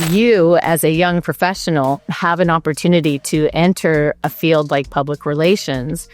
You, as a young professional, have an opportunity to enter a field like public relations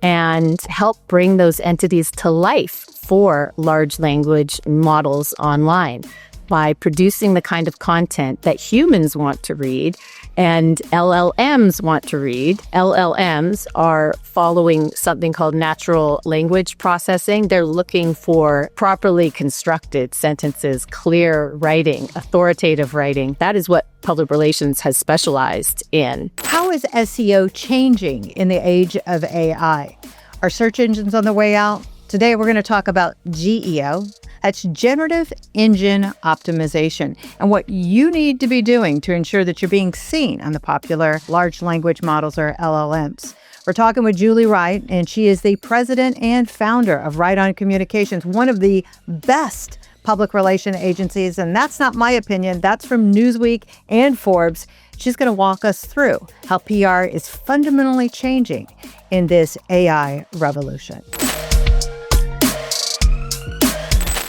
and help bring those entities to life for large language models online by producing the kind of content that humans want to read and LLMs want to read. LLMs are following something called natural language processing. They're looking for properly constructed sentences, clear writing, authoritative writing. That is what public relations has specialized in. How is SEO changing in the age of AI? Are search engines on the way out? Today, we're going to talk about GEO. That's Generative Engine Optimization, and what you need to be doing to ensure that you're being seen on the popular large language models, or LLMs. We're talking with Julie Wright, and she is the president and founder of Wright On Communications, one of the best public relation agencies. And that's not my opinion. That's from Newsweek and Forbes. She's going to walk us through how PR is fundamentally changing in this AI revolution.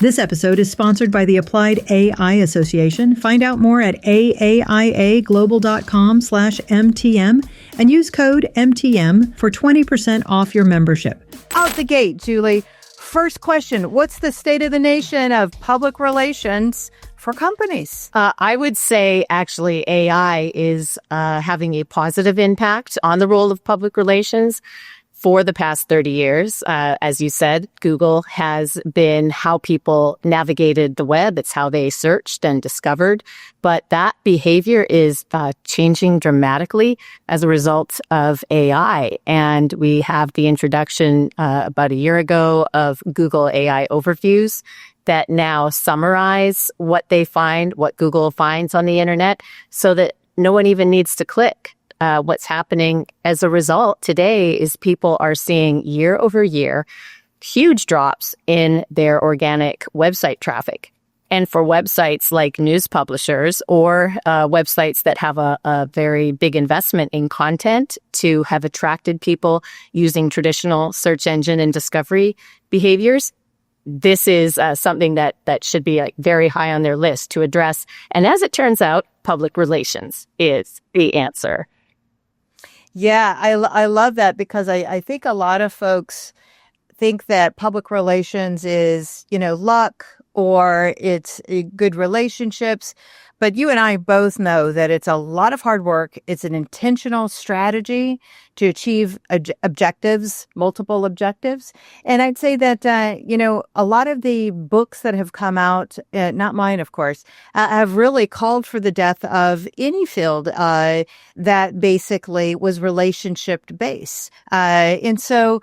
This episode is sponsored by the Applied AI Association. Find out more at aaiaglobal.com/MTM and use code MTM for 20% off your membership. Out the gate, Julie. First question, what's the state of the nation of public relations for companies? I would say, actually, AI is having a positive impact on the role of public relations. For the past 30 years, as you said, Google has been how people navigated the web. It's how they searched and discovered. But that behavior is changing dramatically as a result of AI. And we have the introduction about a year ago of Google AI overviews that now summarize what they find, what Google finds on the internet, so that no one even needs to click. What's happening as a result today is people are seeing year over year huge drops in their organic website traffic. And for websites like news publishers or websites that have a very big investment in content to have attracted people using traditional search engine and discovery behaviors, this is something that should be very high on their list to address. And as it turns out, public relations is the answer. Yeah, I love that, because I think a lot of folks think that public relations is, luck, or it's good relationships. But you and I both know that it's a lot of hard work. It's an intentional strategy to achieve objectives, multiple objectives. And I'd say that, a lot of the books that have come out, not mine, of course, have really called for the death of any field that basically was relationship based. And so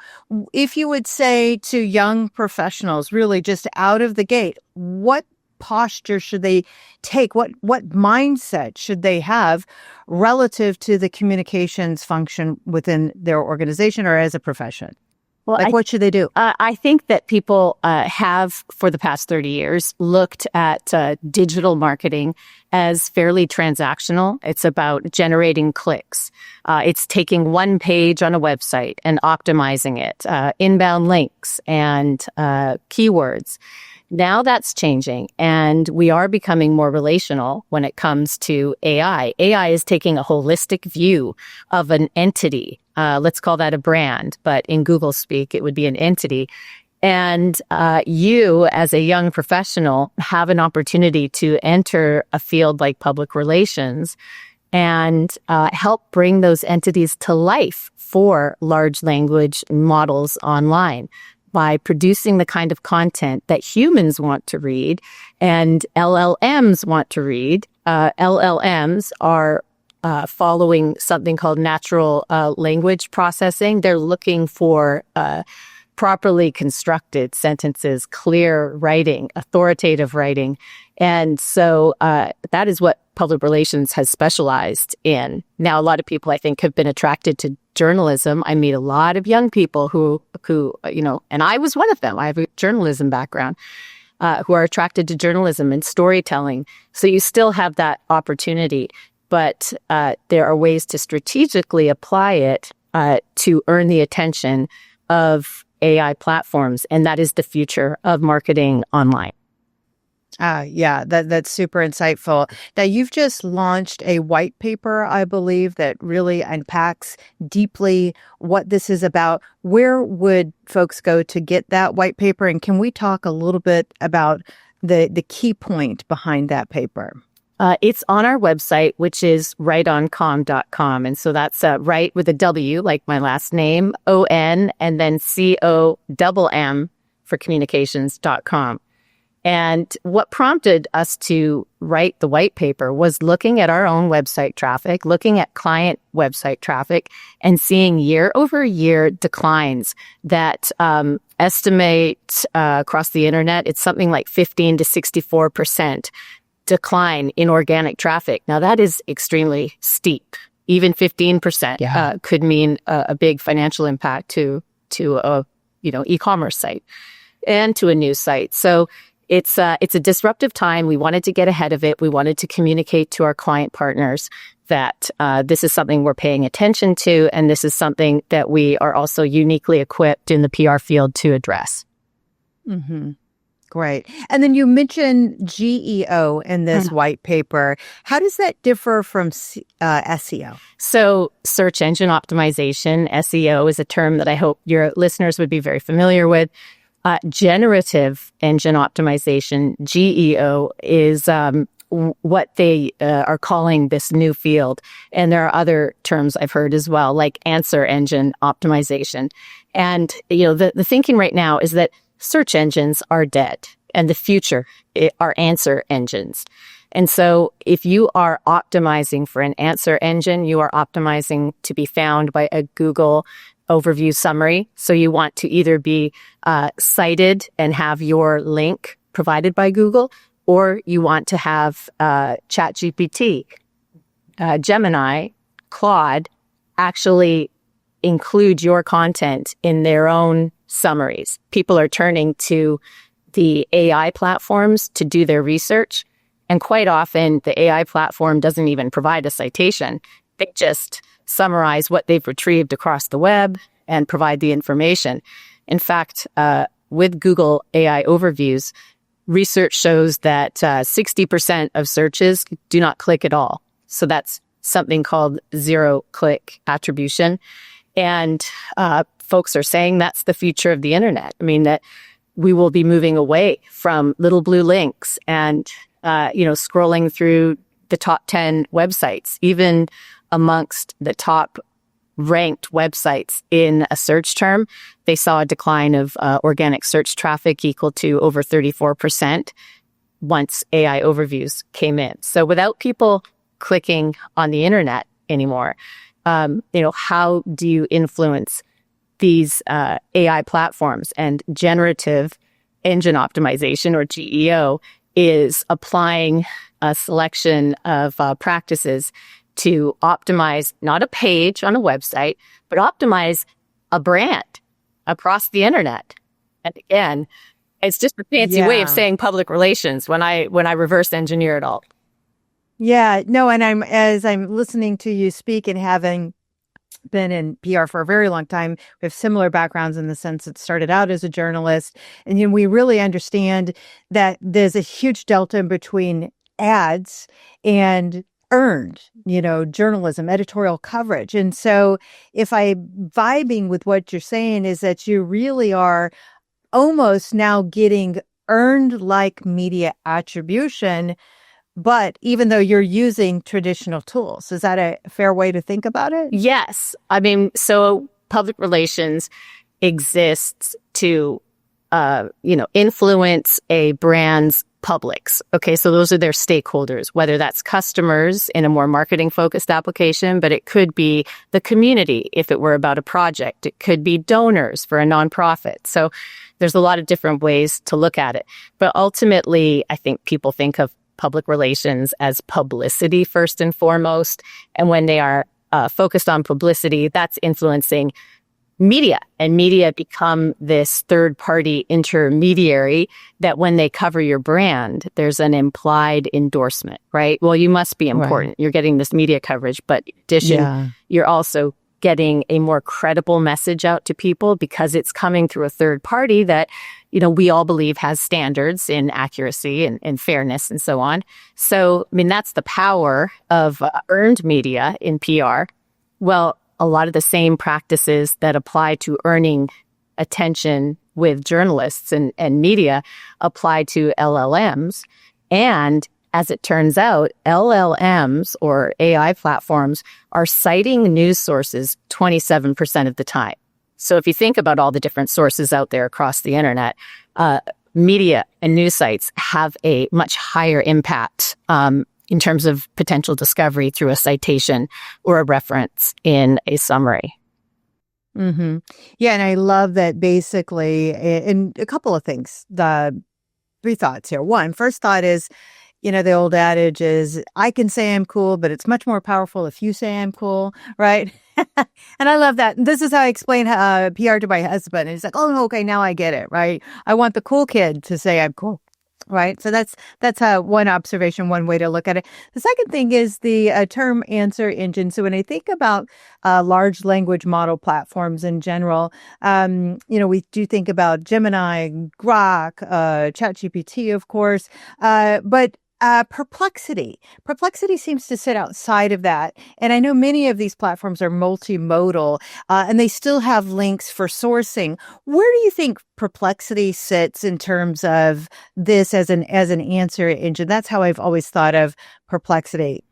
if you would say to young professionals, really just out of the gate, what posture should they take? What mindset should they have relative to the communications function within their organization or as a profession? Well, what should they do? I think that people have, for the past 30 years, looked at digital marketing as fairly transactional. It's about generating clicks. It's taking one page on a website and optimizing it, inbound links and keywords. Now that's changing, and we are becoming more relational when it comes to AI. AI is taking a holistic view of an entity. Let's call that a brand, but in Google speak, it would be an entity. And you, as a young professional, have an opportunity to enter a field like public relations and help bring those entities to life for large language models online by producing the kind of content that humans want to read and LLMs want to read. LLMs are following something called natural language processing. They're looking for properly constructed sentences, clear writing, authoritative writing. And so that is what public relations has specialized in. Now, a lot of people, I think, have been attracted to journalism. I meet a lot of young people who, and I was one of them. I have a journalism background, who are attracted to journalism and storytelling. So you still have that opportunity, but there are ways to strategically apply it to earn the attention of AI platforms. And that is the future of marketing online. Yeah, that's super insightful. Now, you've just launched a white paper, I believe, that really unpacks deeply what this is about. Where would folks go to get that white paper? And can we talk a little bit about the key point behind that paper? It's on our website, which is writoncom.com. And so that's Wright with a W, like my last name, O-N, and then C-O-M-M for communications.com. And what prompted us to write the white paper was looking at our own website traffic, looking at client website traffic, and seeing year over year declines that estimate across the internet, it's something like 15 to 64% decline in organic traffic. Now, that is extremely steep. Even 15% could mean a big financial impact to a e-commerce site and to a news site. So it's a disruptive time. We wanted to get ahead of it. We wanted to communicate to our client partners that this is something we're paying attention to, and this is something that we are also uniquely equipped in the PR field to address. Mm-hmm. Great. And then you mentioned GEO in this white paper. How does that differ from SEO? So search engine optimization, SEO, is a term that I hope your listeners would be very familiar with. Generative engine optimization, GEO, is what they are calling this new field. And there are other terms I've heard as well, like answer engine optimization. And, the thinking right now is that search engines are dead and the future are answer engines. And so if you are optimizing for an answer engine, you are optimizing to be found by a Google overview summary. So you want to either be cited and have your link provided by Google, or you want to have ChatGPT, Gemini, Claude actually include your content in their own summaries. People are turning to the AI platforms to do their research. And quite often, the AI platform doesn't even provide a citation. They just summarize what they've retrieved across the web and provide the information. In fact, with Google AI overviews, research shows that 60% of searches do not click at all. So that's something called zero-click attribution. And folks are saying that's the future of the internet. I mean, that we will be moving away from little blue links and, scrolling through the top 10 websites, even amongst the top ranked websites in a search term. They saw a decline of organic search traffic equal to over 34% once AI overviews came in. So without people clicking on the internet anymore, how do you influence these AI platforms? And generative engine optimization, or GEO, is applying a selection of practices to optimize not a page on a website, but optimize a brand across the internet. And again, it's just a fancy way of saying public relations when I reverse engineer it all. Yeah, no, and as I'm listening to you speak and having been in PR for a very long time, we have similar backgrounds in the sense that started out as a journalist. And we really understand that there's a huge delta between ads and earned, journalism, editorial coverage. And so if I'm vibing with what you're saying is that you really are almost now getting earned like media attribution, but even though you're using traditional tools. Is that a fair way to think about it? Yes. I mean, so public relations exists to, influence a brand's publics. Okay, so those are their stakeholders, whether that's customers in a more marketing-focused application, but it could be the community if it were about a project. It could be donors for a nonprofit. So there's a lot of different ways to look at it. But ultimately, I think people think of public relations as publicity first and foremost. And when they are focused on publicity, that's influencing media. And media become this third-party intermediary that when they cover your brand, there's an implied endorsement, right? Well, you must be important. Right. You're getting this media coverage, but in addition, you're also getting a more credible message out to people because it's coming through a third party that we all believe has standards in accuracy and fairness and so on. So, I mean, that's the power of earned media in PR. Well, a lot of the same practices that apply to earning attention with journalists and media apply to LLMs. And as it turns out, LLMs or AI platforms are citing news sources 27% of the time. So if you think about all the different sources out there across the internet, media and news sites have a much higher impact in terms of potential discovery through a citation or a reference in a summary. Mm-hmm. Yeah, and I love that basically, and a couple of things. The three thoughts here. First thought is, the old adage is, I can say I'm cool, but it's much more powerful if you say I'm cool, right? And I love that. This is how I explain PR to my husband. And he's like, oh, okay, now I get it, right? I want the cool kid to say I'm cool. Right. So that's one observation, one way to look at it. The second thing is the term answer engine. So when I think about large language model platforms in general, we do think about Gemini, Grok, ChatGPT, of course, but Perplexity. Perplexity seems to sit outside of that. And I know many of these platforms are multimodal, and they still have links for sourcing. Where do you think Perplexity sits in terms of this as an answer engine? That's how I've always thought of Perplexity.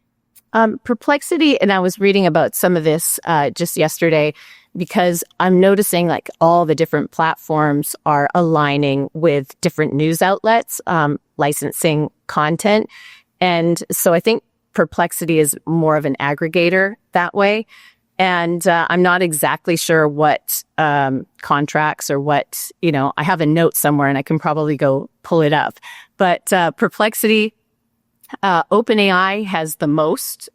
Perplexity, and I was reading about some of this just yesterday, because I'm noticing like all the different platforms are aligning with different news outlets, licensing content. And so I think Perplexity is more of an aggregator that way. And I'm not exactly sure what contracts or what, I have a note somewhere and I can probably go pull it up. But Perplexity, OpenAI has the most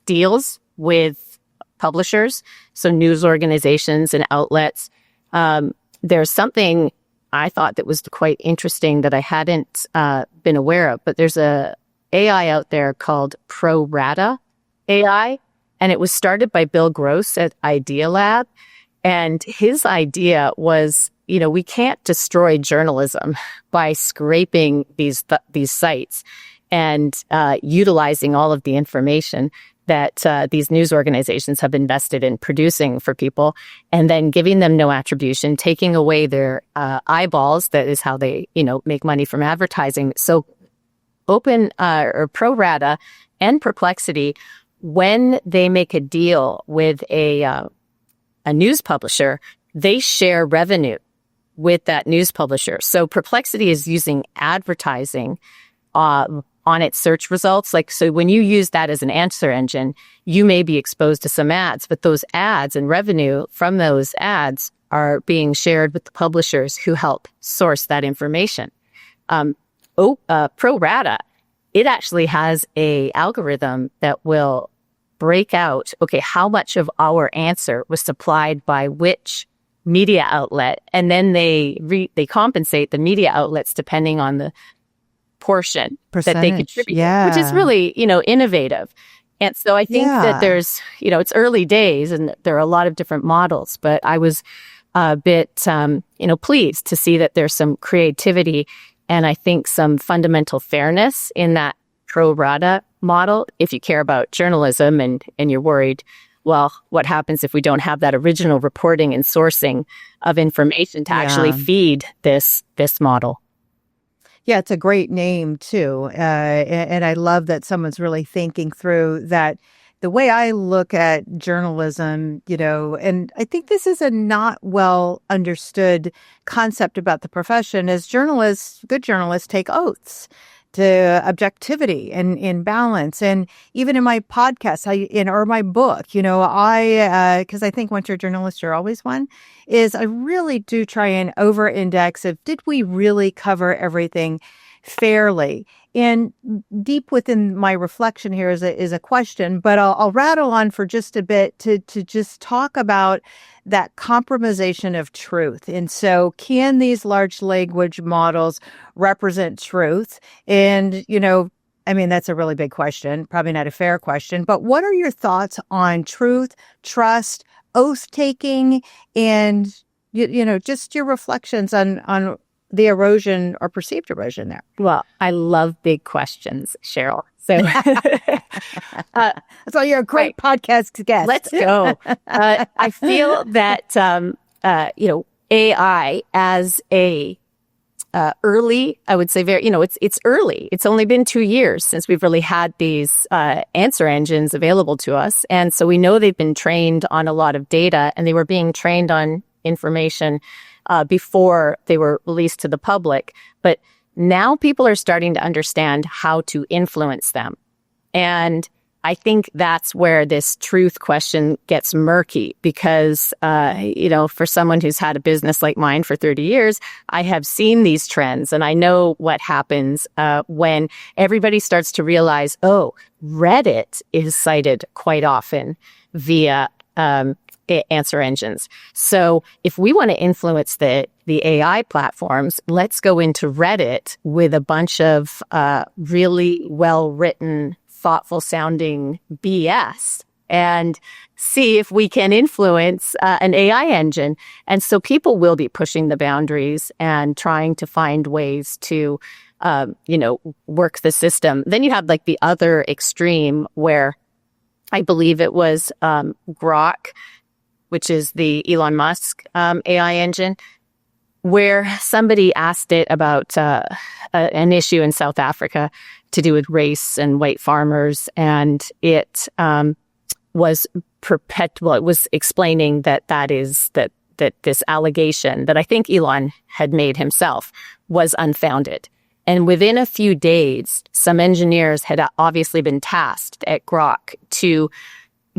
deals with publishers, so news organizations and outlets. There's something I thought that was quite interesting that I hadn't been aware of, but there's a AI out there called Pro Rata AI, and it was started by Bill Gross at Idea Lab. And his idea was, we can't destroy journalism by scraping these sites and utilizing all of the information that these news organizations have invested in producing for people, and then giving them no attribution, taking away their eyeballs. That is how they, make money from advertising. So or Pro Rata and Perplexity, when they make a deal with a news publisher, they share revenue with that news publisher. So Perplexity is using advertising on its search results. So when you use that as an answer engine, you may be exposed to some ads, but those ads and revenue from those ads are being shared with the publishers who help source that information. Pro Rata, it actually has a algorithm that will break out, how much of our answer was supplied by which media outlet, and then they compensate the media outlets depending on the portion that they contribute, which is really, innovative. And so I think that there's, it's early days and there are a lot of different models, but I was a bit, pleased to see that there's some creativity and I think some fundamental fairness in that pro rata model. If you care about journalism and you're worried, well, what happens if we don't have that original reporting and sourcing of information to actually feed this model? Yeah, it's a great name too. And I love that someone's really thinking through that. The way I look at journalism, and I think this is a not well understood concept about the profession, is good journalists take oaths to objectivity and in balance. And even in my podcast, or my book, because I think once you're a journalist, you're always one, is I really do try and over-index of, did we really cover everything fairly? And deep within my reflection here is a question, but I'll rattle on for just a bit to just talk about that compromisation of truth. And so can these large language models represent truth? And, that's a really big question, probably not a fair question, but what are your thoughts on truth, trust, oath taking, and just your reflections on the erosion or perceived erosion there. Well, I love big questions, Cheryl. So so you're a great podcast guest. Let's go. I feel that, AI as a early, I would say it's early. It's only been 2 years since we've really had these answer engines available to us. And so we know they've been trained on a lot of data, and they were being trained on information before they were released to the public. But now people are starting to understand how to influence them. And I think that's where this truth question gets murky because, for someone who's had a business like mine for 30 years, I have seen these trends and I know what happens when everybody starts to realize, oh, Reddit is cited quite often via answer engines. So if we want to influence the AI platforms, let's go into Reddit with a bunch of really well-written, thoughtful sounding BS and see if we can influence an AI engine. And so people will be pushing the boundaries and trying to find ways to, work the system. Then you have like the other extreme where I believe it was Grok, which is the Elon Musk AI engine, where somebody asked it about an issue in South Africa to do with race and white farmers. And it was perpetual. It was explaining that this allegation that I think Elon had made himself was unfounded. And within a few days, some engineers had obviously been tasked at Grok to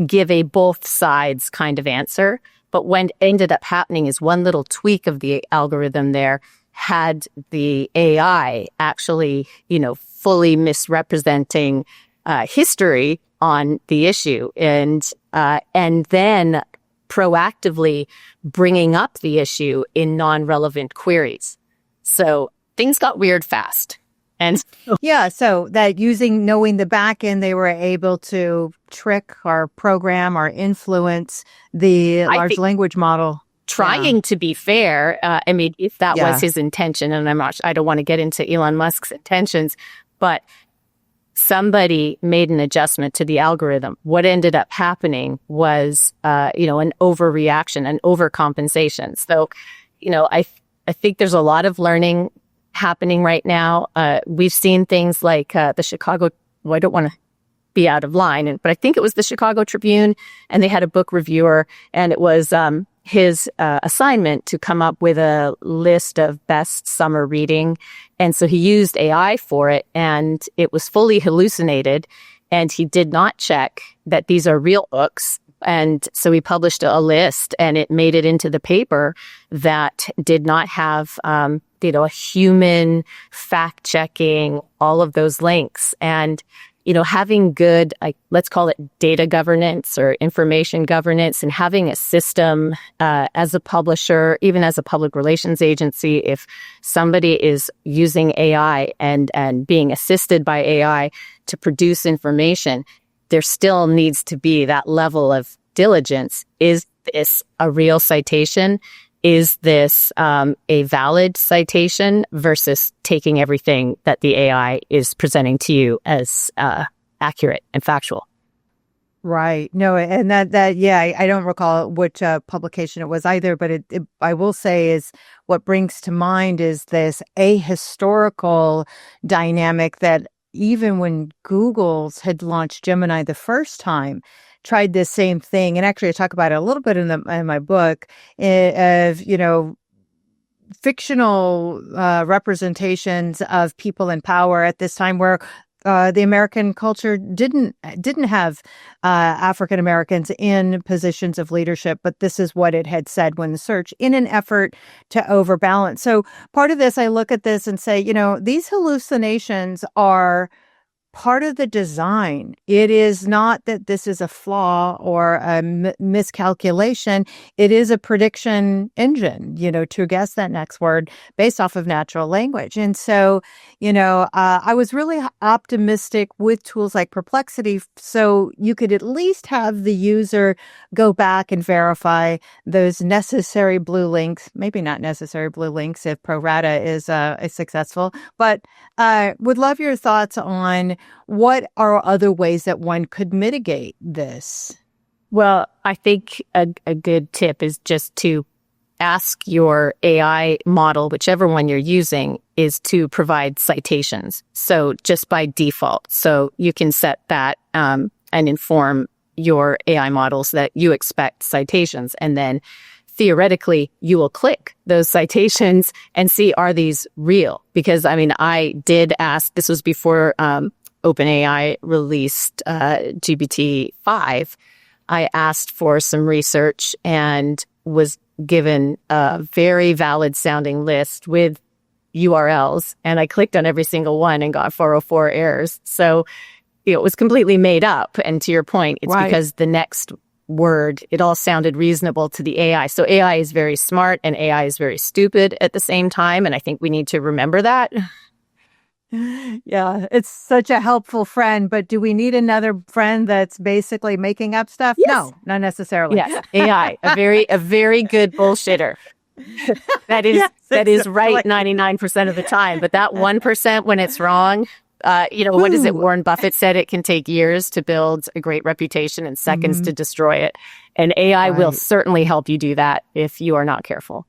give a both sides kind of answer. But what ended up happening is one little tweak of the algorithm there had the AI actually, fully misrepresenting history on the issue and then proactively bringing up the issue in non-relevant queries. So things got weird fast. And yeah, so that knowing the back end, they were able to trick or program or influence the large language model. Trying to be fair, if that was his intention, and I don't want to get into Elon Musk's intentions, but somebody made an adjustment to the algorithm. What ended up happening was, an overreaction, an overcompensation. So, I think there's a lot of learning happening right now. We've seen things like the Chicago, I don't want to be out of line, but I think it was the Chicago Tribune, and they had a book reviewer, and it was his assignment to come up with a list of best summer reading. And so he used AI for it, and it was fully hallucinated, and he did not check that these are real books. And so he published a list, and it made it into the paper that did not have, a human fact checking all of those links. And, having good, let's call it data governance or information governance, and having a system as a publisher, even as a public relations agency, if somebody is using AI and being assisted by AI to produce information, there still needs to be that level of diligence. Is this a real citation? Is this a valid citation versus taking everything that the AI is presenting to you as accurate and factual? Right. No, and I don't recall which publication it was either, but I will say is what brings to mind is this ahistorical dynamic that even when Google's had launched Gemini the first time, tried this same thing. And actually I talk about it a little bit in my book of, fictional representations of people in power at this time where the American culture didn't have African Americans in positions of leadership, but this is what it had said when the search, in an effort to overbalance. So part of this, I look at this and say, these hallucinations are part of the design. It is not that this is a flaw or a miscalculation. It is a prediction engine, to guess that next word based off of natural language. And so, I was really optimistic with tools like Perplexity, so you could at least have the user go back and verify those necessary blue links, maybe not necessary blue links if Pro Rata is successful, but would love your thoughts on what are other ways that one could mitigate this. Well, I think a good tip is just to ask your AI model, whichever one you're using, is to provide citations. So just by default. So you can set that and inform your AI models that you expect citations. And then theoretically, you will click those citations and see, are these real? Because, I did ask, this was before OpenAI released GPT-5. I asked for some research and was given a very valid sounding list with URLs. And I clicked on every single one and got 404 errors. So it was completely made up. And to your point, it's Right. because the next word, it all sounded reasonable to the AI. So AI is very smart and AI is very stupid at the same time. And I think we need to remember that. Yeah, it's such a helpful friend, but do we need another friend that's basically making up stuff? Yes. No, not necessarily. Yes, AI, a very good bullshitter. That is Yes, that is right exactly. 99% of the time, but that 1% when it's wrong, what is it? Ooh. Warren Buffett said it can take years to build a great reputation and seconds Mhm. to destroy it. And AI will Right. certainly help you do that if you are not careful.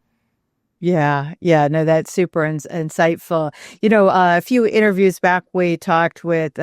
Yeah, no, that's super insightful. A few interviews back, we talked with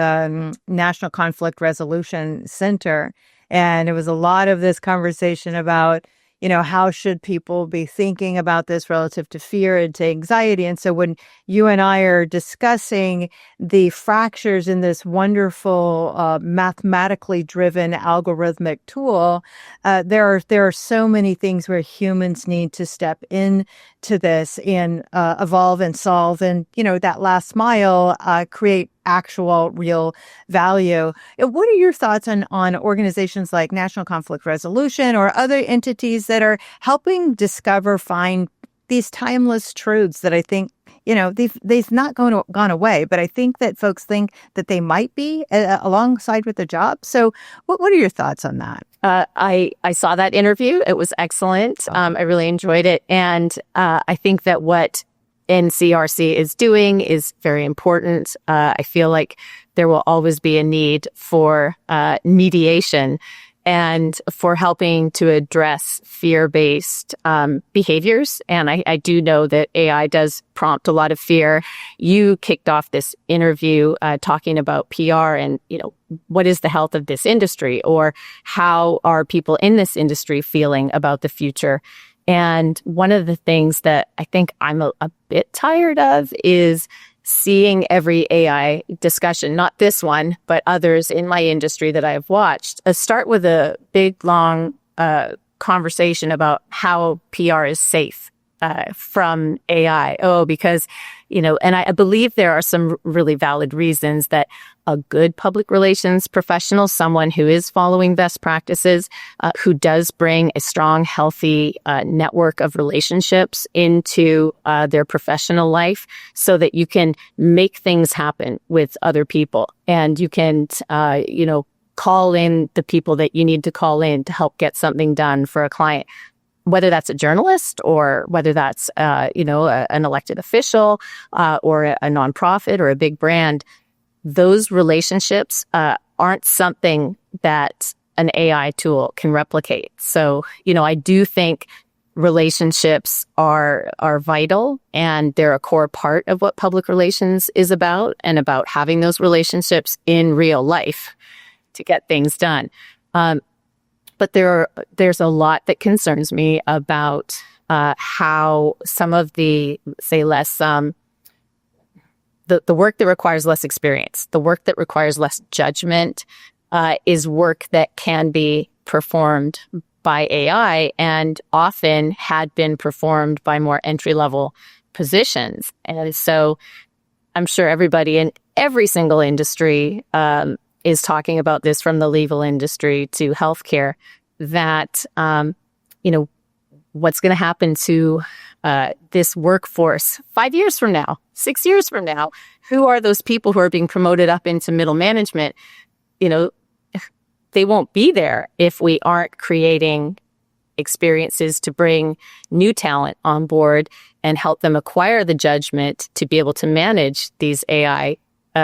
National Conflict Resolution Center, and it was a lot of this conversation about, how should people be thinking about this relative to fear and to anxiety. And so when you and I are discussing the fractures in this wonderful mathematically driven algorithmic tool, there are so many things where humans need to step in to this and evolve and solve and, that last mile, create actual real value. What are your thoughts on organizations like National Conflict Resolution or other entities that are helping discover, find these timeless truths that I think, they've not gone away, but I think that folks think that they might be alongside with the job. So what are your thoughts on that? I saw that interview. It was excellent. I really enjoyed it. And I think that what NCRC is doing is very important. I feel like there will always be a need for mediation and for helping to address fear-based behaviors. And I do know that AI does prompt a lot of fear. You kicked off this interview talking about PR and, what is the health of this industry, or how are people in this industry feeling about the future? And one of the things that I think I'm a bit tired of is seeing every AI discussion, not this one, but others in my industry that I've watched, start with a big, long conversation about how PR is safe from AI. Oh, because, and I believe there are some really valid reasons that a good public relations professional, someone who is following best practices, who does bring a strong, healthy network of relationships into their professional life so that you can make things happen with other people. And you can, call in the people that you need to call in to help get something done for a client. Whether that's a journalist or whether that's, an elected official or a nonprofit or a big brand, those relationships aren't something that an AI tool can replicate. So, I do think relationships are vital, and they're a core part of what public relations is about, and about having those relationships in real life to get things done. But there's a lot that concerns me about how some of the, say, less the work that requires less experience, the work that requires less judgment, is work that can be performed by AI and often had been performed by more entry-level positions. And so I'm sure everybody in every single industry is talking about this, from the legal industry to healthcare, that, what's going to happen to this workforce 5 years from now, 6 years from now? Who are those people who are being promoted up into middle management? They won't be there if we aren't creating experiences to bring new talent on board and help them acquire the judgment to be able to manage these AI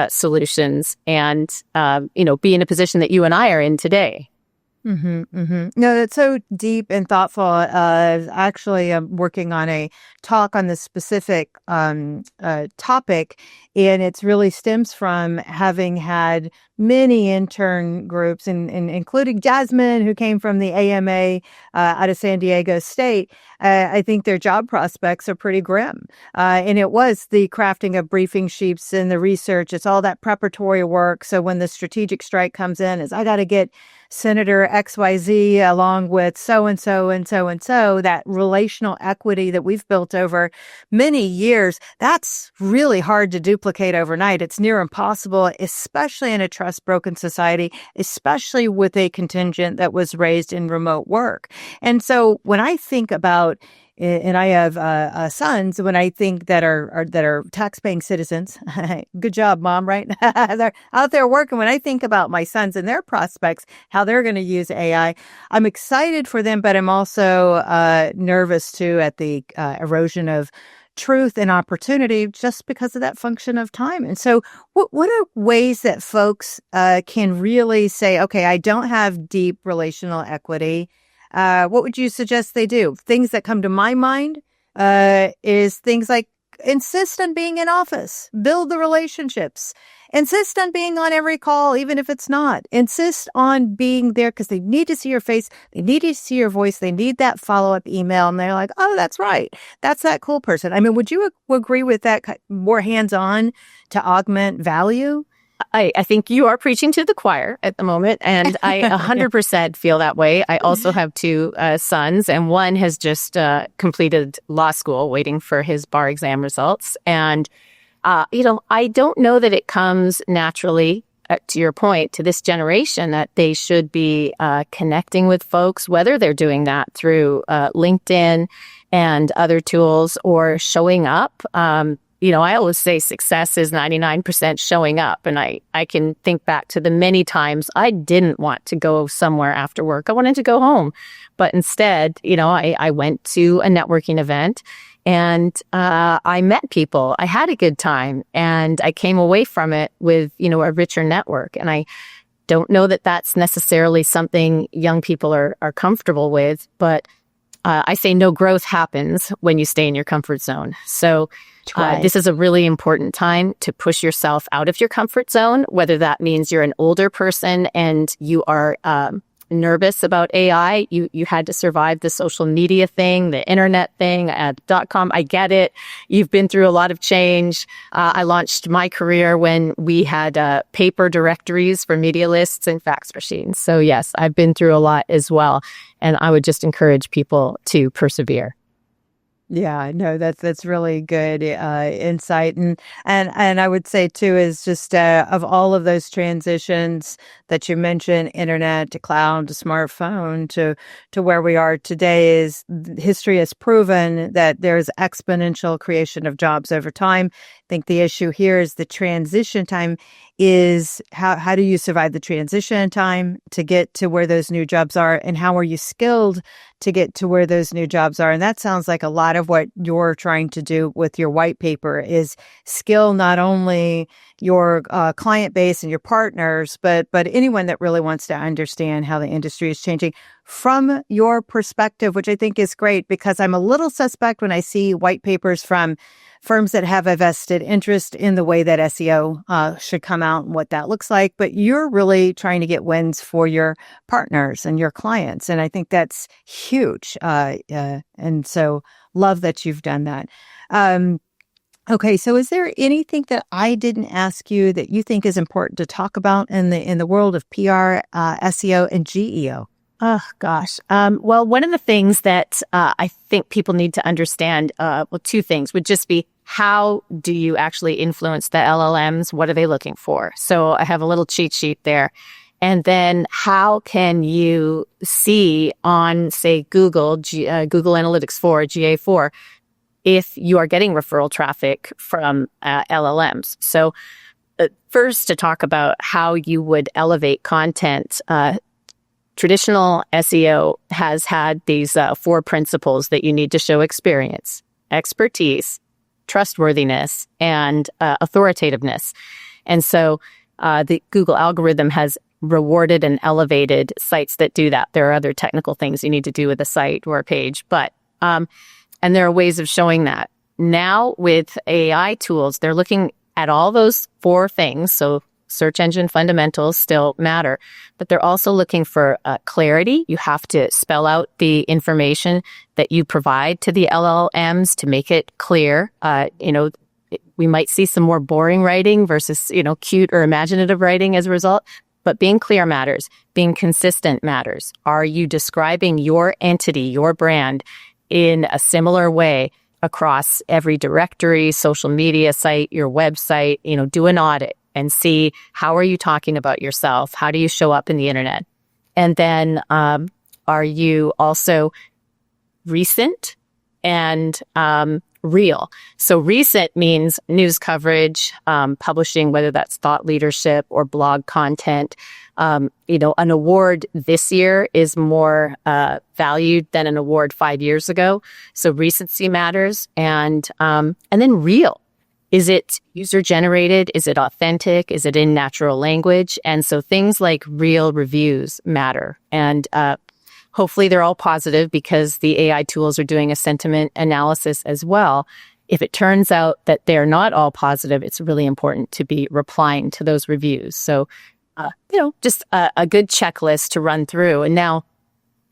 solutions and, be in a position that you and I are in today. Mm-hmm, mm-hmm. No, that's so deep and thoughtful. Actually, I'm working on a talk on this specific topic, and it really stems from having had many intern groups, and including Jasmine, who came from the AMA out of San Diego State. I think their job prospects are pretty grim. And it was the crafting of briefing sheets and the research. It's all that preparatory work. So when the strategic strike comes in, I got to get Senator XYZ along with so-and-so and so-and-so, that relational equity that we've built over many years, that's really hard to duplicate overnight. It's near impossible, especially in a trust-broken society, especially with a contingent that was raised in remote work. And so when I think about, and I have sons, when I think that are tax-paying citizens, good job, Mom, right? They're out there working. When I think about my sons and their prospects, how they're going to use AI, I'm excited for them, but I'm also nervous too at the erosion of truth and opportunity just because of that function of time. And so what are ways that folks can really say, okay, I don't have deep relational equity? What would you suggest they do? Things that come to my mind is things like insist on being in office, build the relationships, insist on being on every call, even if it's not. Insist on being there because they need to see your face. They need to see your voice. They need that follow-up email. And they're like, oh, that's right. That's that cool person. I mean, would you agree with that, more hands-on to augment value? I think you are preaching to the choir at the moment, and I 100% feel that way. I also have two sons, and one has just completed law school, waiting for his bar exam results. And, I don't know that it comes naturally, to your point, to this generation that they should be connecting with folks, whether they're doing that through LinkedIn and other tools or showing up. I always say success is 99% showing up. And I can think back to the many times I didn't want to go somewhere after work. I wanted to go home. But instead, I went to a networking event and I met people. I had a good time and I came away from it with, a richer network. And I don't know that that's necessarily something young people are comfortable with, but I say no growth happens when you stay in your comfort zone. So this is a really important time to push yourself out of your comfort zone, whether that means you're an older person and you are nervous about AI. You had to survive the social media thing, the internet thing, .com. I get it. You've been through a lot of change. I launched my career when we had paper directories for media lists and fax machines. So yes, I've been through a lot as well. And I would just encourage people to persevere. Yeah, no, that's really good insight, and I would say too is just of all of those transitions that you mentioned, internet to cloud to smartphone to where we are today, is history has proven that there's exponential creation of jobs over time. I think the issue here is the transition time. Is how do you survive the transition time to get to where those new jobs are, and how are you skilled to get to where those new jobs are? And that sounds like a lot of what you're trying to do with your white paper is skill not only your client base and your partners, but anyone that really wants to understand how the industry is changing from your perspective, which I think is great, because I'm a little suspect when I see white papers from firms that have a vested interest in the way that SEO should come out and what that looks like. But you're really trying to get wins for your partners and your clients. And I think that's huge. And so love that you've done that. Okay, so is there anything that I didn't ask you that you think is important to talk about in the world of PR, SEO, and GEO? Oh, gosh. Well, one of the things that I think people need to understand, two things would just be how do you actually influence the LLMs? What are they looking for? So I have a little cheat sheet there. And then how can you see on, say, Google Analytics 4, GA4, if you are getting referral traffic from LLMs? So first, to talk about how you would elevate content, traditional SEO has had these 4 principles that you need to show: experience, expertise, trustworthiness, and authoritativeness. And so the Google algorithm has rewarded and elevated sites that do that. There are other technical things you need to do with a site or a page, but and there are ways of showing that. Now with AI tools, they're looking at all those 4 things. So search engine fundamentals still matter, but they're also looking for clarity. You have to spell out the information that you provide to the LLMs to make it clear. We might see some more boring writing versus, cute or imaginative writing as a result. But being clear matters. Being consistent matters. Are you describing your entity, your brand, in a similar way across every directory, social media site, your website? Do an audit and see, how are you talking about yourself? How do you show up in the internet? And then are you also recent and real? So recent means news coverage, publishing, whether that's thought leadership or blog content. An award this year is more valued than an award 5 years ago. So recency matters. And then real. Is it user generated? Is it authentic? Is it in natural language? And so things like real reviews matter. And hopefully they're all positive, because the AI tools are doing a sentiment analysis as well. If it turns out that they're not all positive, it's really important to be replying to those reviews. So, just a good checklist to run through. And now,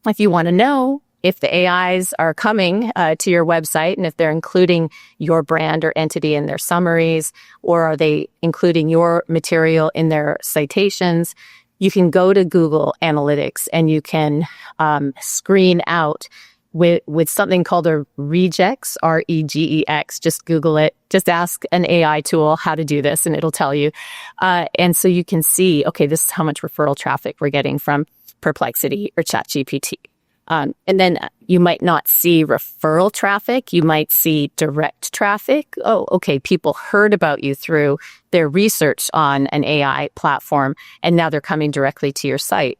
if you want to know if the AIs are coming to your website, and if they're including your brand or entity in their summaries, or are they including your material in their citations, you can go to Google Analytics and you can screen out with something called a regex, REGEX. Just Google it. Just ask an AI tool how to do this, and it'll tell you. And so you can see, okay, this is how much referral traffic we're getting from Perplexity or ChatGPT. And then you might not see referral traffic. You might see direct traffic. Oh, okay, people heard about you through their research on an AI platform, and now they're coming directly to your site.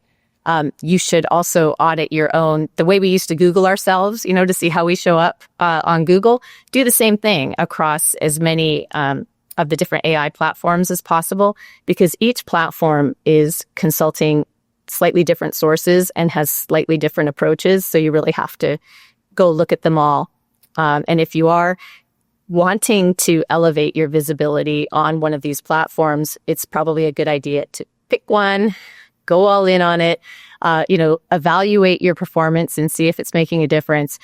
You should also audit your own, the way we used to Google ourselves, to see how we show up on Google. Do the same thing across as many of the different AI platforms as possible, because each platform is consulting slightly different sources and has slightly different approaches. So you really have to go look at them all. And if you are wanting to elevate your visibility on one of these platforms, it's probably a good idea to pick one, go all in on it, evaluate your performance and see if it's making a difference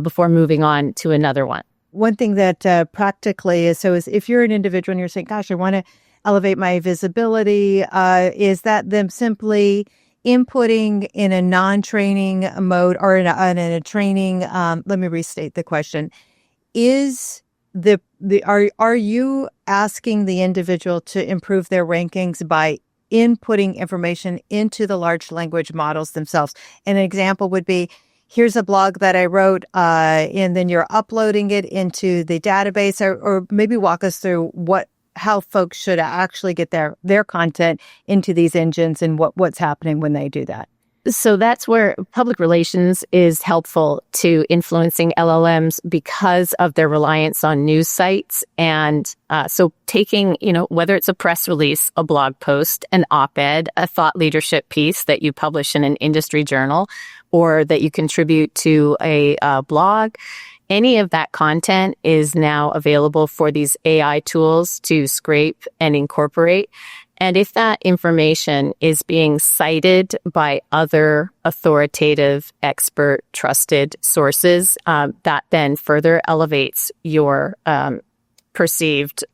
before moving on to another one. One thing that practically is if you're an individual and you're saying, gosh, I want to elevate my visibility, is that them simply inputting in a non-training mode or in a training? Let me restate the question. Is are you asking the individual to improve their rankings by inputting information into the large language models themselves? And an example would be, here's a blog that I wrote, and then you're uploading it into the database, or maybe walk us through how folks should actually get their content into these engines and what's happening when they do that. So that's where public relations is helpful to influencing LLMs, because of their reliance on news sites. And so taking, whether it's a press release, a blog post, an op-ed, a thought leadership piece that you publish in an industry journal, or that you contribute to a blog, any of that content is now available for these AI tools to scrape and incorporate. And if that information is being cited by other authoritative, expert, trusted sources, that then further elevates your perceived,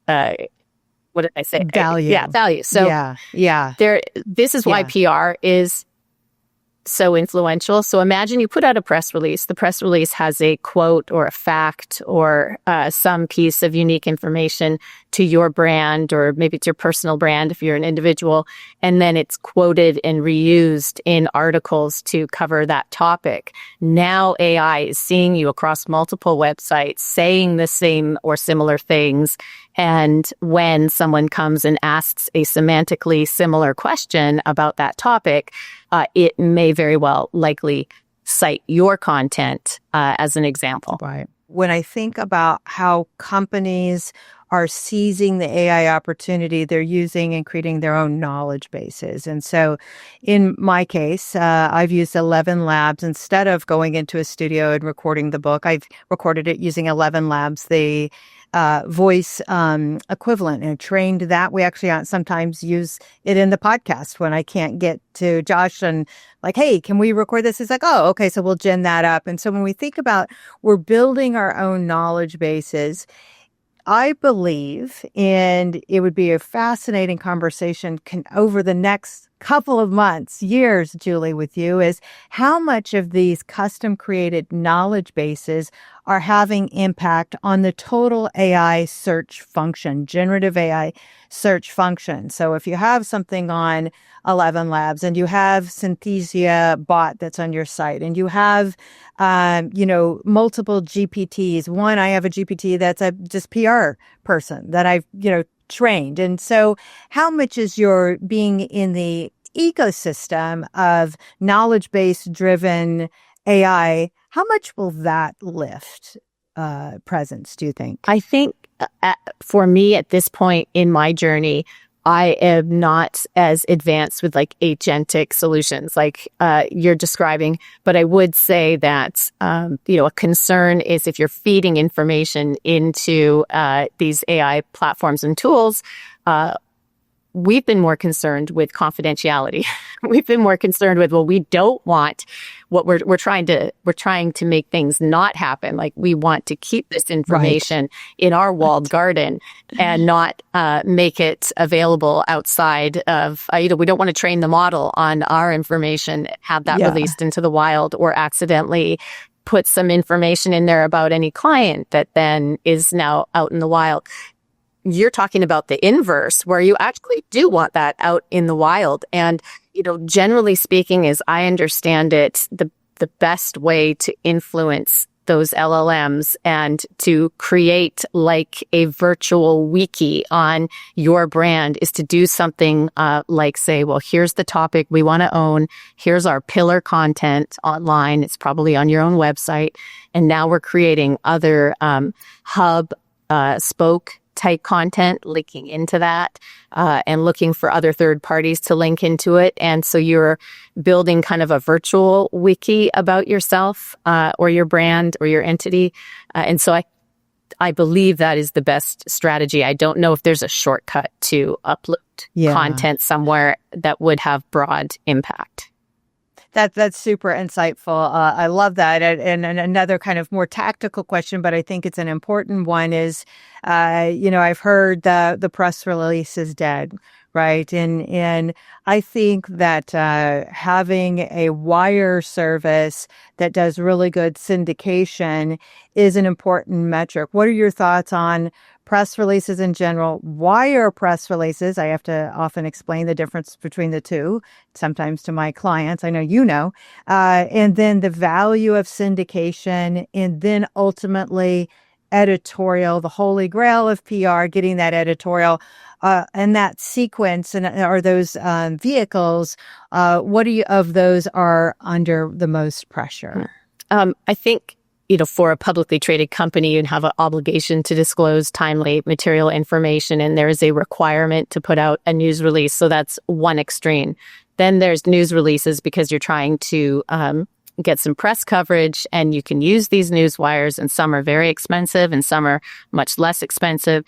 what did I say? Value. Yeah, value. So yeah. this is why PR is so influential. So imagine you put out a press release. The press release has a quote or a fact or some piece of unique information to your brand, or maybe it's your personal brand if you're an individual, and then it's quoted and reused in articles to cover that topic. Now AI is seeing you across multiple websites saying the same or similar things. And when someone comes and asks a semantically similar question about that topic, it may very well likely cite your content as an example. Right. When I think about how companies are seizing the AI opportunity, they're using and creating their own knowledge bases. And so in my case, I've used 11 Labs. Instead of going into a studio and recording the book, I've recorded it using 11 Labs, the voice equivalent, and trained that. We actually sometimes use it in the podcast when I can't get to Josh and like, hey, can we record this? He's like, oh, okay, so we'll gen that up. And so when we think about we're building our own knowledge bases, I believe, and it would be a fascinating conversation over the next couple of months, years, Julie, with you, is how much of these custom created knowledge bases are having impact on the total AI search function, generative AI search function. So if you have something on 11 Labs and you have Synthesia bot that's on your site and you have, multiple GPTs. One, I have a GPT that's a just PR person that I've, trained. And so how much is your being in the ecosystem of knowledge-based driven AI, how much will that lift presence, do you think? I think for me at this point in my journey, I am not as advanced with like agentic solutions like you're describing, but I would say that, a concern is if you're feeding information into these AI platforms and tools, we've been more concerned with confidentiality. We've been more concerned with, we don't want what we're trying to make things not happen. Like we want to keep this information in our walled garden and not make it available outside of, we don't want to train the model on our information, have that released into the wild, or accidentally put some information in there about any client that then is now out in the wild. You're talking about the inverse, where you actually do want that out in the wild. And, generally speaking, as I understand it, the best way to influence those LLMs and to create like a virtual wiki on your brand is to do something like say, here's the topic we want to own. Here's our pillar content online. It's probably on your own website. And now we're creating other hub, spoke type content, linking into that, and looking for other third parties to link into it. And so you're building kind of a virtual wiki about yourself, or your brand or your entity. And so I believe that is the best strategy. I don't know if there's a shortcut to upload content somewhere that would have broad impact. That's super insightful. I love that. And another kind of more tactical question, but I think it's an important one is, I've heard the press release is dead, right? And I think that having a wire service that does really good syndication is an important metric. What are your thoughts on press releases in general? Wire press releases? I have to often explain the difference between the two, sometimes to my clients. I know you know. And then the value of syndication, and then ultimately editorial, the holy grail of PR, getting that editorial, and that sequence, and are those vehicles, what of those are under the most pressure? I think, for a publicly traded company, you'd have an obligation to disclose timely material information, and there is a requirement to put out a news release. So that's one extreme. Then there's news releases because you're trying to get some press coverage, and you can use these news wires, and some are very expensive and some are much less expensive.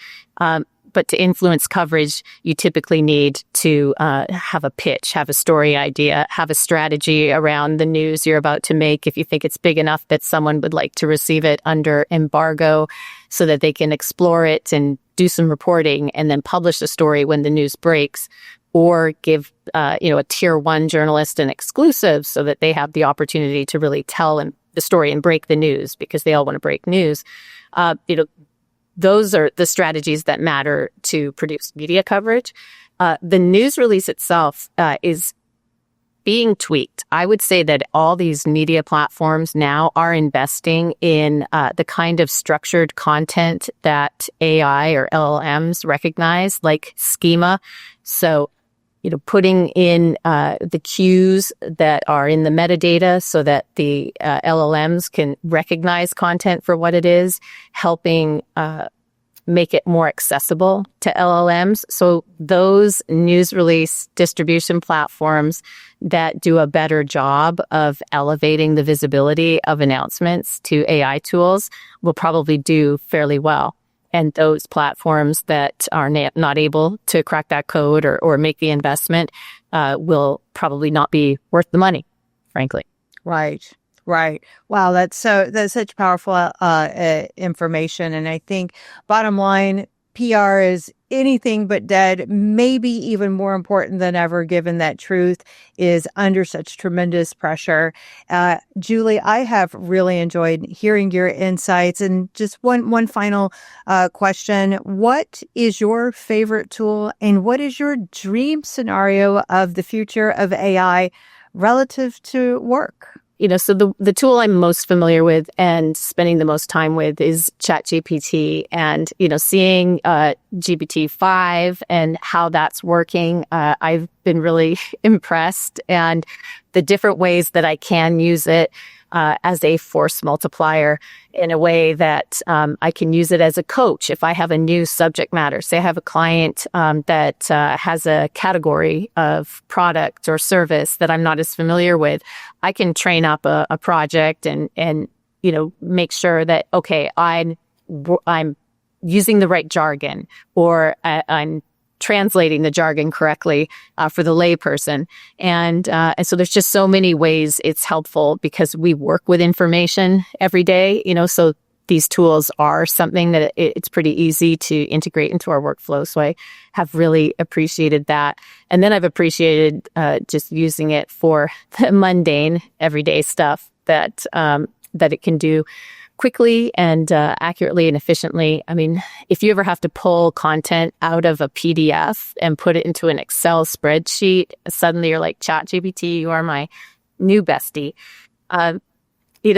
But to influence coverage, you typically need to have a pitch, have a story idea, have a strategy around the news you're about to make. If you think it's big enough that someone would like to receive it under embargo so that they can explore it and do some reporting and then publish the story when the news breaks, or give a tier one journalist an exclusive so that they have the opportunity to really tell the story and break the news, because they all want to break news. Those are the strategies that matter to produce media coverage. The news release itself is being tweaked. I would say that all these media platforms now are investing in the kind of structured content that AI or LLMs recognize, like schema. So, putting in the cues that are in the metadata so that the LLMs can recognize content for what it is, helping make it more accessible to LLMs. So those news release distribution platforms that do a better job of elevating the visibility of announcements to AI tools will probably do fairly well. And those platforms that are not able to crack that code or make the investment will probably not be worth the money, frankly. Right. Right. Wow. That's such powerful information. And I think bottom line, PR is anything but dead, maybe even more important than ever, given that truth is under such tremendous pressure. Julie, I have really enjoyed hearing your insights. And just one final question. What is your favorite tool, and what is your dream scenario of the future of AI relative to work? So the tool I'm most familiar with and spending the most time with is ChatGPT, and, seeing GPT-5 and how that's working. I've been really impressed, and the different ways that I can use it as a force multiplier in a way that I can use it as a coach. If I have a new subject matter, say I have a client that has a category of product or service that I'm not as familiar with, I can train up a project and make sure that, okay, I'm using the right jargon, or I'm translating the jargon correctly for the layperson. And so there's just so many ways it's helpful, because we work with information every day, so these tools are something that it's pretty easy to integrate into our workflow. So I have really appreciated that. And then I've appreciated just using it for the mundane everyday stuff that it can do quickly and accurately and efficiently. I mean, if you ever have to pull content out of a PDF and put it into an Excel spreadsheet, suddenly you're like, ChatGPT, you are my new bestie.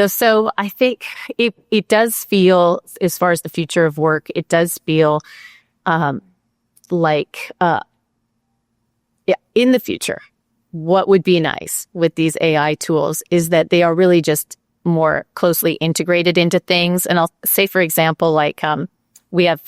So I think it does feel, as far as the future of work, it does feel like in the future, what would be nice with these AI tools is that they are really just more closely integrated into things. And I'll say, for example, like we have,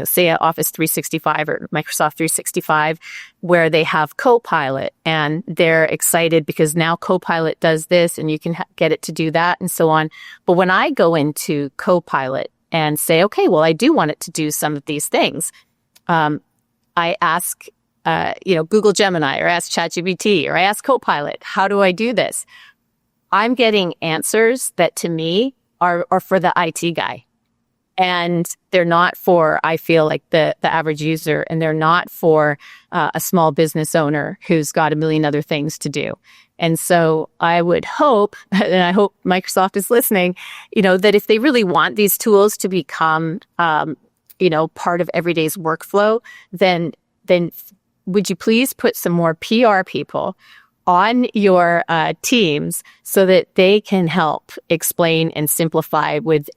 say Office 365 or Microsoft 365, where they have Copilot, and they're excited because now Copilot does this and you can get it to do that and so on. But when I go into Copilot and say, okay, well, I do want it to do some of these things, I ask, Google Gemini, or ask ChatGPT, or I ask Copilot, how do I do this? I'm getting answers that to me are for the IT guy. And they're not for, I feel like, the average user, and they're not for a small business owner who's got a million other things to do. And so I would hope, and I hope Microsoft is listening, that if they really want these tools to become, part of everyday's workflow, then would you please put some more PR people on your teams so that they can help explain and simplify with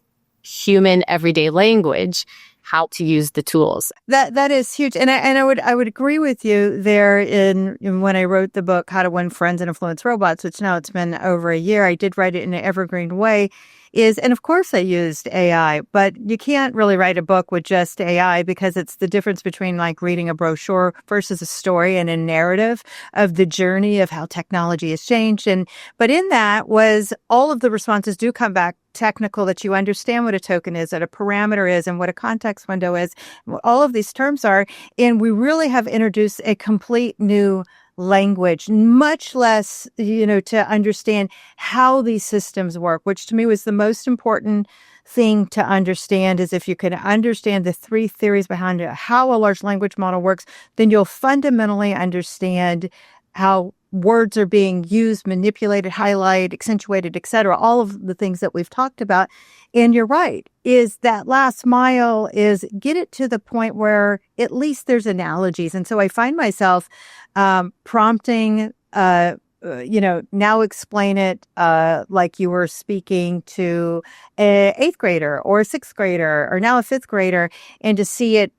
human everyday language how to use the tools. That is huge, and I would agree with you there. In when I wrote the book How to Win Friends and Influence Robots, which now it's been over a year, I did write it in an evergreen way. And of course I used AI, but you can't really write a book with just AI, because it's the difference between like reading a brochure versus a story and a narrative of the journey of how technology has changed. But in that was all of the responses do come back technical, that you understand what a token is, what a parameter is, and what a context window is, what all of these terms are. And we really have introduced a complete new language, much less, to understand how these systems work, which to me was the most important thing to understand. Is if you can understand the three theories behind it, how a large language model works, then you'll fundamentally understand how words are being used, manipulated, highlighted, accentuated, et cetera, all of the things that we've talked about. And you're right, is that last mile is get it to the point where at least there's analogies. And so I find myself prompting, now explain it like you were speaking to an eighth grader or a sixth grader or now a fifth grader, and to see it,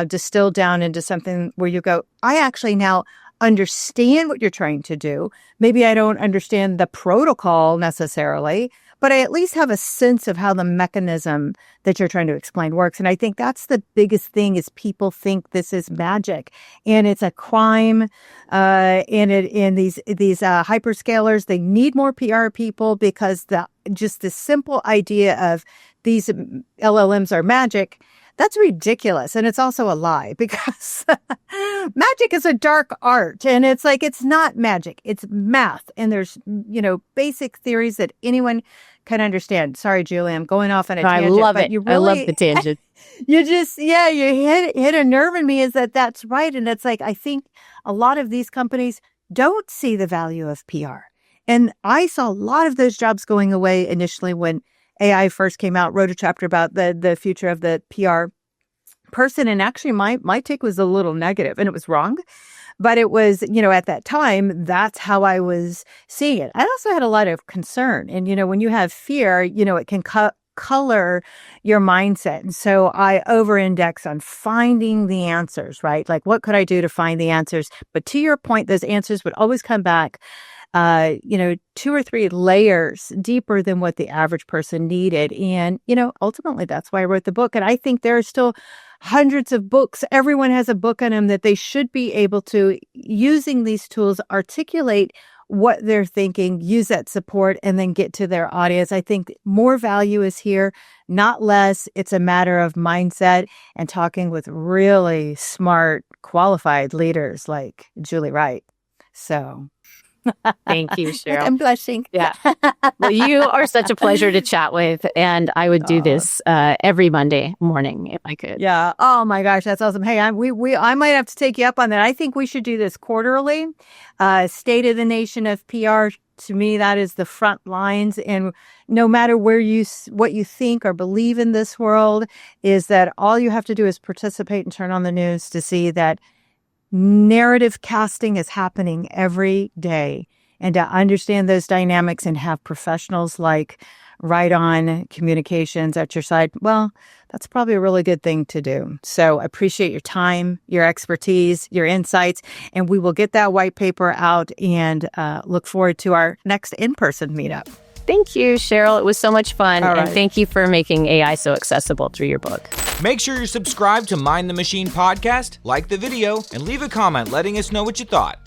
distilled down into something where you go, I actually now understand what you're trying to do. Maybe I don't understand the protocol necessarily, but I at least have a sense of how the mechanism that you're trying to explain works. And I think that's the biggest thing, is people think this is magic and it's a crime. And these hyperscalers, they need more PR people, because just the simple idea of these LLMs are magic, that's ridiculous. And it's also a lie, because magic is a dark art, and it's not magic, it's math. And there's, basic theories that anyone can understand. Sorry, Julie, I'm going off on a tangent. I love but it. You really, I love the tangent. You hit a nerve in me, is that's right. And it's I think a lot of these companies don't see the value of PR. And I saw a lot of those jobs going away initially when AI first came out. Wrote a chapter about the future of the PR person. And actually my take was a little negative, and it was wrong. But it was, at that time, that's how I was seeing it. I also had a lot of concern. And, when you have fear, it can color your mindset. And so I over-index on finding the answers, right? Like, what could I do to find the answers? But to your point, those answers would always come back, 2 or 3 layers deeper than what the average person needed. And, ultimately, that's why I wrote the book. And I think there are still hundreds of books. Everyone has a book on them that they should be able to, using these tools, articulate what they're thinking, use that support, and then get to their audience. I think more value is here, not less. It's a matter of mindset and talking with really smart, qualified leaders like Julie Wright. So thank you, Cheryl. I'm blushing. Yeah. Well, you are such a pleasure to chat with, and I would do this every Monday morning if I could. Yeah. Oh my gosh, that's awesome. Hey, I might have to take you up on that. I think we should do this quarterly. State of the nation of PR. To me, that is the front lines. And no matter what you think or believe in this world, is that all you have to do is participate and turn on the news to see that narrative casting is happening every day, and to understand those dynamics and have professionals like Wright On Communications at your side, well, that's probably a really good thing to do. So I appreciate your time, your expertise, your insights, and we will get that white paper out and look forward to our next in-person meetup. Thank you, Cheryl. It was so much fun. All right. And thank you for making AI so accessible through your book. Make sure you're subscribed to Mind the Machine podcast, like the video, and leave a comment letting us know what you thought.